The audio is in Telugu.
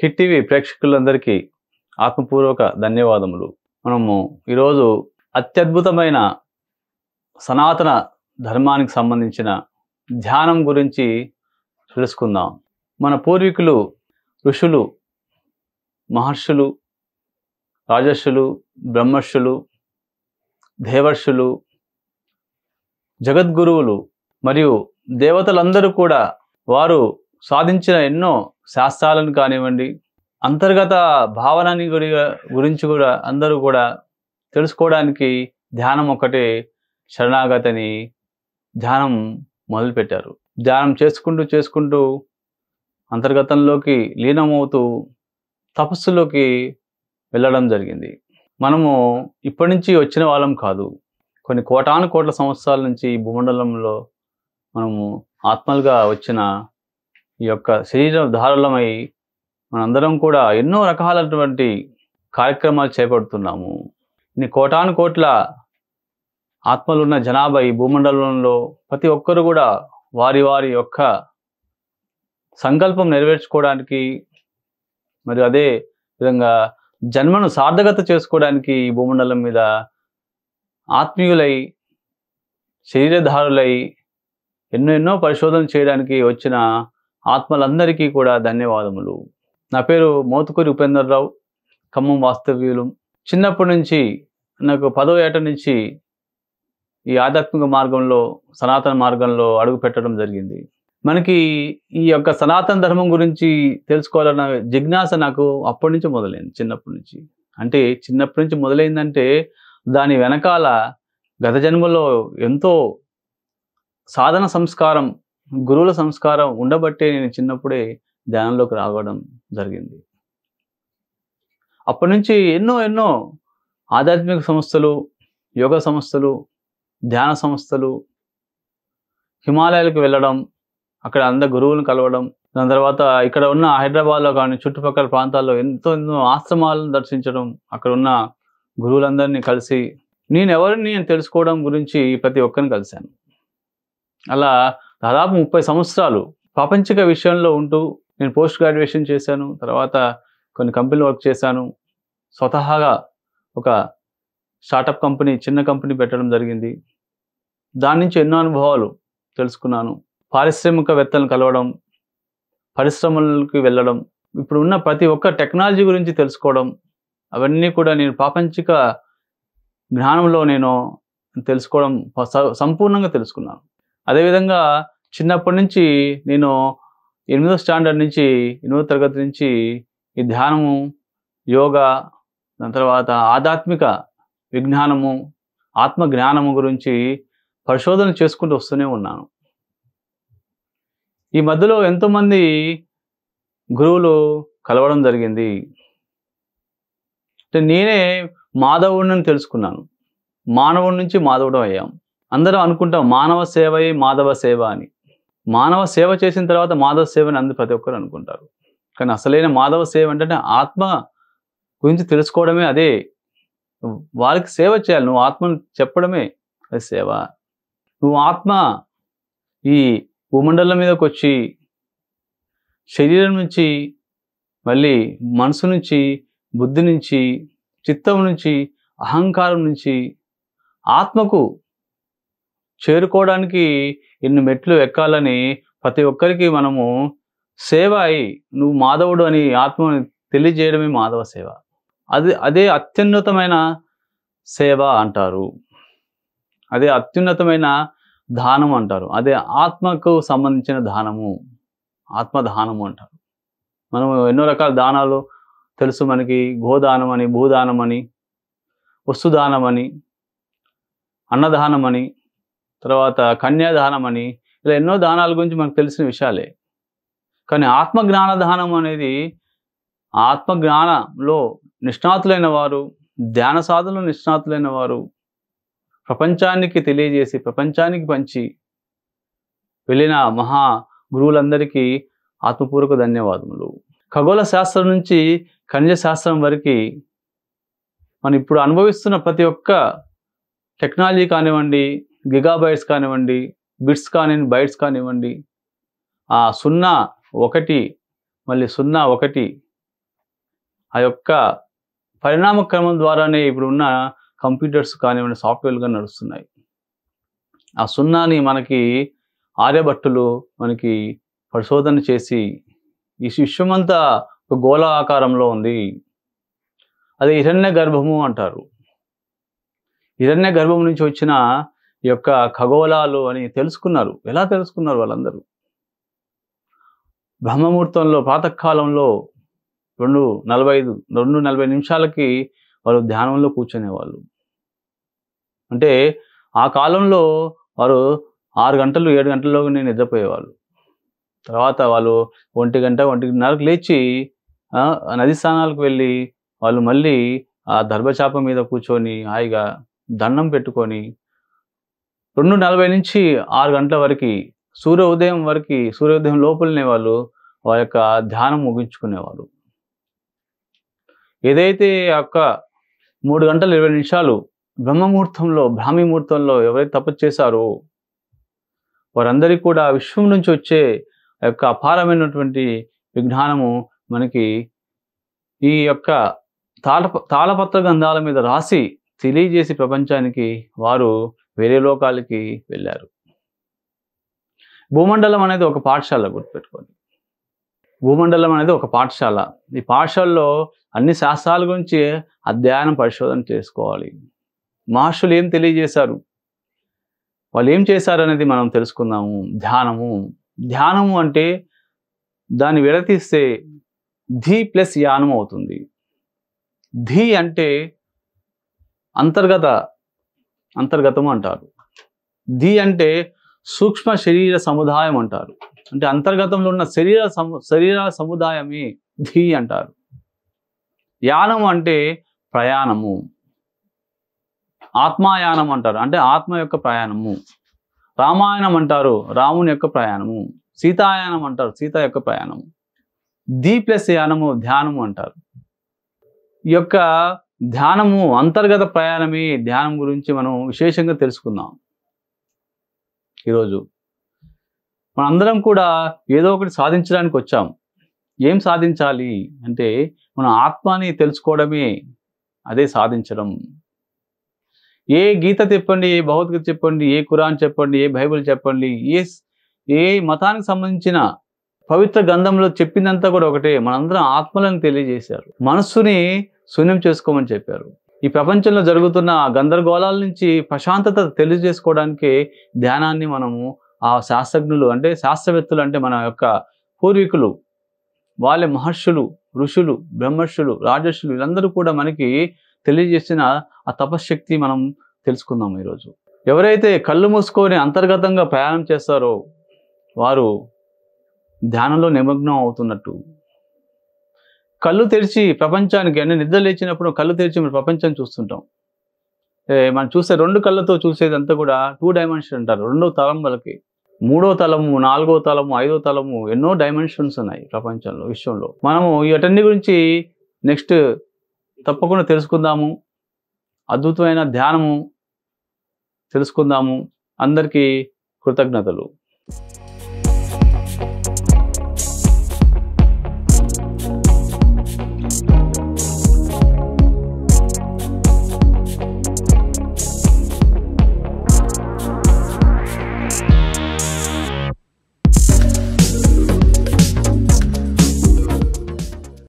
హిట్ టీవీ ప్రేక్షకులందరికీ ఆత్మపూర్వక ధన్యవాదములు. మనము ఈరోజు అత్యద్భుతమైన సనాతన ధర్మానికి సంబంధించిన ధ్యానం గురించి తెలుసుకుందాం. మన పూర్వీకులు ఋషులు, మహర్షులు, రాజర్షులు, బ్రహ్మర్షులు, దేవర్షులు, జగద్గురువులు మరియు దేవతలందరూ కూడా వారు సాధించిన ఎన్నో శాస్త్రాలను కానివ్వండి, అంతర్గత భావనని గురించి కూడా అందరూ కూడా తెలుసుకోవడానికి ధ్యానం ఒకటే శరణాగతిని ధ్యానం మొదలుపెట్టారు. ధ్యానం చేసుకుంటూ అంతర్గతంలోకి లీనమవుతూ తపస్సులోకి వెళ్ళడం జరిగింది. మనము ఇప్పటి నుంచి వచ్చిన వాళ్ళం కాదు. కొన్ని కోటాను కోట్ల సంవత్సరాల నుంచి ఈ భూమండలంలో మనము ఆత్మలుగా వచ్చిన ఈ యొక్క శరీర ధారులమై మనందరం కూడా ఎన్నో రకాలైనటువంటి కార్యక్రమాలు చేపడుతున్నాము. ఇన్ని కోటాను కోట్ల ఆత్మలున్న జనాభా ఈ భూమండలంలో ప్రతి ఒక్కరు కూడా వారి వారి యొక్క సంకల్పం నెరవేర్చుకోవడానికి మరియు అదే విధంగా జన్మను సార్థకత చేసుకోవడానికి ఈ భూమండలం మీద ఆత్మీయులై శరీరధారులై ఎన్నో పరిశోధన చేయడానికి వచ్చిన ఆత్మలందరికీ కూడా ధన్యవాదములు. నా పేరు మోతుకూరి ఉపేందర్రావు, ఖమ్మం వాస్తవ్యులు. చిన్నప్పటి నుంచి నాకు 10వ ఏట నుంచి ఈ ఆధ్యాత్మిక మార్గంలో, సనాతన మార్గంలో అడుగు పెట్టడం జరిగింది. మనకి ఈ యొక్క సనాతన ధర్మం గురించి తెలుసుకోవాలన్న జిజ్ఞాస నాకు అప్పటి నుంచి మొదలైంది. చిన్నప్పటి నుంచి అంటే చిన్నప్పటి నుంచి మొదలైందంటే దాని వెనకాల గత జన్మలో ఎంతో సాధన సంస్కారం, గురువుల సంస్కారం ఉండబట్టే నేను చిన్నప్పుడే ధ్యానంలోకి రావడం జరిగింది. అప్పటి నుంచి ఎన్నో ఆధ్యాత్మిక సంస్థలు, యోగ సంస్థలు, ధ్యాన సంస్థలు, హిమాలయాలకు వెళ్ళడం, అక్కడ అందరు గురువులను కలవడం, దాని తర్వాత ఇక్కడ ఉన్న హైదరాబాద్లో కానీ చుట్టుపక్కల ప్రాంతాల్లో ఎన్నో ఆశ్రమాలను దర్శించడం, అక్కడ ఉన్న గురువులందరినీ కలిసి నేనెవరిని తెలుసుకోవడం గురించి ప్రతి ఒక్కరిని కలిశాను. అలా దాదాపు 30 సంవత్సరాలు ప్రాపంచిక విషయంలో ఉంటూ నేను పోస్ట్ గ్రాడ్యుయేషన్ చేశాను. తర్వాత కొన్ని కంపెనీలు వర్క్ చేశాను. స్వతహాగా ఒక స్టార్టప్ కంపెనీ, చిన్న కంపెనీ పెట్టడం జరిగింది. దాని నుంచి ఎన్నో అనుభవాలు తెలుసుకున్నాను. పారిశ్రామికవేత్తలను కలవడం, పరిశ్రమలకు వెళ్ళడం, ఇప్పుడు ఉన్న ప్రతి ఒక్క టెక్నాలజీ గురించి తెలుసుకోవడం, అవన్నీ కూడా నేను ప్రాపంచిక జ్ఞానంలో నేను తెలుసుకోవడం సంపూర్ణంగా తెలుసుకున్నాను. అదేవిధంగా చిన్నప్పటి నుంచి నేను 8వ స్టాండర్డ్ నుంచి 8వ తరగతి నుంచి ఈ ధ్యానము, యోగా, దాని తర్వాత ఆధ్యాత్మిక విజ్ఞానము, ఆత్మ జ్ఞానము గురించి పరిశోధన చేసుకుంటూ వస్తూనే ఉన్నాను. ఈ మధ్యలో ఎంతోమంది గురువులు కలవడం జరిగింది. అంటే నేనే మాధవుడిని తెలుసుకున్నాను. మానవుడి నుంచి మాధవుడు అయ్యాం. అందరం అనుకుంటాం మానవ సేవయే మాధవ సేవ అని. మానవ సేవ చేసిన తర్వాత మాధవ సేవని అందరూ ప్రతి ఒక్కరు అనుకుంటారు. కానీ అసలైన మాధవ సేవ అంటే ఆత్మ గురించి తెలుసుకోవడమే. అదే వారికి సేవ చేయాలి. నువ్వు ఆత్మను చెప్పడమే అది సేవ. నువ్వు ఆత్మ ఈ భూమండలం మీదకి వచ్చి శరీరం నుంచి మళ్ళీ మనసు నుంచి, బుద్ధి నుంచి, చిత్తం నుంచి, అహంకారం నుంచి ఆత్మకు చేరుకోవడానికి ఎన్ని మెట్లు ఎక్కాలని ప్రతి ఒక్కరికి మనము సేవ అయి నువ్వు మాధవుడు అని ఆత్మని తెలియజేయడమే మాధవ సేవ. అదే అత్యున్నతమైన సేవ అంటారు. అదే అత్యున్నతమైన దానం అంటారు. అదే ఆత్మకు సంబంధించిన దానము, ఆత్మదానము అంటారు. మనము ఎన్నో రకాల దానాలు తెలుసు మనకి. గోదానం అని, భూదానం అని, వస్తుదానం అని, అన్నదానం అని, తర్వాత కన్యాదానం అని, ఇలా ఎన్నో దానాల గురించి మనకు తెలిసిన విషయాలే. కానీ ఆత్మజ్ఞాన దానం అనేది ఆత్మజ్ఞానంలో నిష్ణాతులైన వారు, ధ్యాన సాధనలో నిష్ణాతులైన వారు ప్రపంచానికి తెలియజేసి, ప్రపంచానికి పంచి వెళ్ళిన మహా గురువులందరికీ ఆత్మపూర్వక ధన్యవాదములు. ఖగోళ శాస్త్రం నుంచి ఖనిజ శాస్త్రం వరకు మనం ఇప్పుడు అనుభవిస్తున్న ప్రతి ఒక్క టెక్నాలజీ కానివ్వండి, గిగాబైట్స్ కానివ్వండి, బిట్స్ కానివ్వండి, బైట్స్ కానివ్వండి, ఆ 0, 1 మళ్ళీ 0, 1 ఆ యొక్క పరిణామ క్రమం ద్వారానే ఇప్పుడున్న కంప్యూటర్స్ కానివ్వండి, సాఫ్ట్వేర్లుగా నడుస్తున్నాయి. ఆ సున్నాని మనకి ఆర్యభట్టులు మనకి పరిశోధన చేసి ఈ విశ్వమంతా ఒక గోళ ఆకారంలో ఉంది, అది హిరణ్య గర్భము అంటారు. హిరణ్య గర్భం నుంచి వచ్చిన ఈ యొక్క ఖగోళాలు అని తెలుసుకున్నారు. ఎలా తెలుసుకున్నారు వాళ్ళందరూ? బ్రహ్మముహూర్తంలో ప్రాతకాలంలో 2:40 నిమిషాలకి వాళ్ళు ధ్యానంలో కూర్చునేవాళ్ళు. అంటే ఆ కాలంలో వారు 6 గంటలు 7 గంటల్లోనే నిద్రపోయేవాళ్ళు. తర్వాత వాళ్ళు 1 గంట 1:30కి లేచి నది స్నానాలకు వెళ్ళి వాళ్ళు మళ్ళీ ఆ దర్భచాప మీద కూర్చొని హాయిగా దండం పెట్టుకొని 2:40 నుంచి 6 గంటల వరకు సూర్యోదయం లోపలనే వాళ్ళు వారి యొక్క ధ్యానం ముగించుకునేవారు. ఏదైతే యొక్క 3 గంటల 20 నిమిషాలు బ్రాహ్మీ ముహూర్తంలో ఎవరైతే తపస్సు చేశారో వారందరికీ కూడా విశ్వం నుంచి వచ్చే యొక్క అపారమైనటువంటి విజ్ఞానము మనకి ఈ యొక్క తాళపత్ర గ్రంథాల మీద రాసి తెలియజేసి ప్రపంచానికి వారు వేరే లోకాలకి వెళ్ళారు. భూమండలం అనేది ఒక పాఠశాల, గుర్తుపెట్టుకోండి. భూమండలం అనేది ఒక పాఠశాల. ఈ పాఠశాలలో అన్ని శాస్త్రాల గురించి అధ్యయనం పరిశోధన చేసుకోవాలి. మహర్షులు ఏం తెలియజేశారు, వాళ్ళు ఏం చేశారు అనేది మనం తెలుసుకుందాము. ధ్యానము అంటే దాన్ని విడతీస్తే ధి ప్లస్ యానం అవుతుంది. ధి అంటే అంతర్గతము అంటారు. ధి అంటే సూక్ష్మ శరీర సముదాయం అంటారు. అంటే అంతర్గతంలో ఉన్న శరీర సముదాయమే ధి అంటారు. యానం అంటే ప్రయాణము. ఆత్మాయానం అంటారు, అంటే ఆత్మ యొక్క ప్రయాణము. రామాయణం అంటారు, రాముని యొక్క ప్రయాణము. సీతాయానం అంటారు, సీత యొక్క ప్రయాణము. ధి ప్లస్ యానము ధ్యానము అంటారు. ఈ యొక్క ధ్యానము అంతర్గత ప్రయాణమే. ధ్యానం గురించి మనం విశేషంగా తెలుసుకుందాం ఈరోజు. మనందరం కూడా ఏదో ఒకటి సాధించడానికి వచ్చాం. ఏం సాధించాలి అంటే మన ఆత్మని తెలుసుకోవడమే, అదే సాధించడం. ఏ గీత చెప్పండి, ఏ భగవద్గీత చెప్పండి, ఏ ఖురాన్ చెప్పండి, ఏ బైబిల్ చెప్పండి, ఏ మతానికి సంబంధించిన పవిత్ర గ్రంథంలో చెప్పిందంతా కూడా ఒకటే. మనందరం ఆత్మలను తెలియజేశారు. మనస్సుని శూన్యం చేసుకోమని చెప్పారు. ఈ ప్రపంచంలో జరుగుతున్న గందరగోళాల నుంచి ప్రశాంతత తెలియజేసుకోవడానికి ధ్యానాన్ని మనము ఆ శాస్త్రజ్ఞులు అంటే శాస్త్రవేత్తలు అంటే మన యొక్క పూర్వీకులు, వాళ్ళ మహర్షులు, ఋషులు, బ్రహ్మర్షులు, రాజర్షులు వీళ్ళందరూ కూడా మనకి తెలియజేసిన ఆ తపశ్శక్తి మనం తెలుసుకుందాం ఈరోజు. ఎవరైతే కళ్ళు మూసుకొని అంతర్గతంగా ప్రయాణం చేస్తారో వారు ధ్యానంలో నిమగ్నం అవుతున్నట్టు. కళ్ళు తెరిచి ప్రపంచానికి అంటే నిద్ర లేచినప్పుడు కళ్ళు తెరిచి మనం ప్రపంచాన్ని చూస్తుంటాం. మనం చూసే 2 కళ్ళతో చూసేదంతా కూడా 2 డైమెన్షన్ అంటారు. 2వ తలం వాళ్ళకి, 3వ తలము, 4వ తలము, 5వ తలము, ఎన్నో డైమెన్షన్స్ ఉన్నాయి ప్రపంచంలో, విశ్వంలో. మనము వీటన్ని గురించి నెక్స్ట్ తప్పకుండా తెలుసుకుందాము. అద్భుతమైన ధ్యానము తెలుసుకుందాము. అందరికీ కృతజ్ఞతలు.